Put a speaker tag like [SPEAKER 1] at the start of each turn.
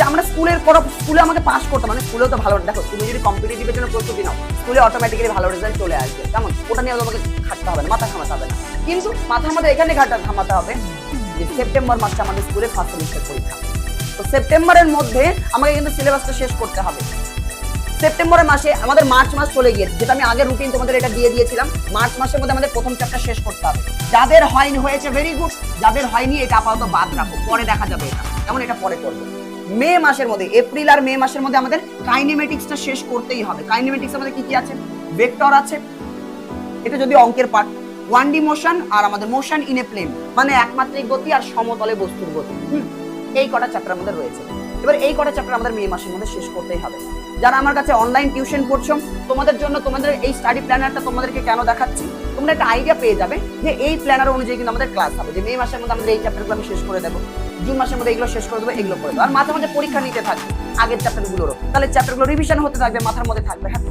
[SPEAKER 1] যে আমরা স্কুলে আমাকে পাস করতে মানে স্কুলেও তো ভালো, দেখো তুমি যদি কম্পিটিটিভের জন্য প্রস্তুতি নাও স্কুলে অটোমেটিক্যালি ভালো রেজাল্ট চলে আসবে, কেমন? ওটা নিয়ে তোমাকে খাটতে হবে না, মাথা ঘামাতে হবে না। কিন্তু মাথার মধ্যে এখানে ঘামাতে হবে যে সেপ্টেম্বর মাসটা আমাদের স্কুলে ফার্স্ট সেমিস্টার পরীক্ষা। তো সেপ্টেম্বরের মধ্যে আমাকে কিন্তু সিলেবাসটা শেষ করতে হবে। সেপ্টেম্বরের মাসে আমাদের মার্চ মাস চলে গিয়েছে, যেটা আমি আগের রুটিন তোমাদের এটা দিয়ে দিয়েছিলাম। মার্চ মাসের মধ্যে আমাদের প্রথম চ্যাপ্টার শেষ করতে হবে। যাদের হয়নি হয়েছে ভেরি গুড, যাদের হয়নি এটা আপাতত বাদ রাখো, পরে দেখা যাবে এটা, যেমন এটা পরে করবো। মে মাসের মধ্যে, এপ্রিল আর মে মাসের মধ্যে আমাদের কাইনেমেটিক্সটা শেষ করতেই হবে। কাইনেমেটিক্স আমাদের কি কি আছে? ভেক্টর আছে, এটা যদি অঙ্কের পার্ট, 1D মোশন আর আমাদের মোশন ইন এ প্লেন মানে একমাত্রিক গতি আর সমতলে বস্তুর গতি, এই কটা চ্যাপ্টার আমাদের রয়েছে। এবার এই কটা চ্যাপ্টার আমাদের মে মাসের মধ্যে শেষ করতেই হবে। যারা আমার কাছে অনলাইন টিউশন পড়ছো, তোমাদের জন্য তোমাদের এই স্টাডি প্ল্যানারটা তোমাদেরকে কেন দেখাচ্ছি, তোমরা একটা আইডিয়া পেয়ে যাবে যে এই প্ল্যানার অনুযায়ী কিন্তু আমাদের ক্লাস হবে, যে মে মাসের মধ্যে আমাদের এই চ্যাপ্টারগুলো আমি শেষ করে দেবো, জুন মাসের মধ্যে এগুলো শেষ করে দেবো, এগুলো করে দেবো। আর মাঝে মাঝে পরীক্ষা নিতে থাকবে আগের চ্যাপ্টারগুলোরও, তাহলে চ্যাপ্টারগুলো রিভিশন হতে থাকবে, মাথার মধ্যে থাকবে। হ্যাঁ।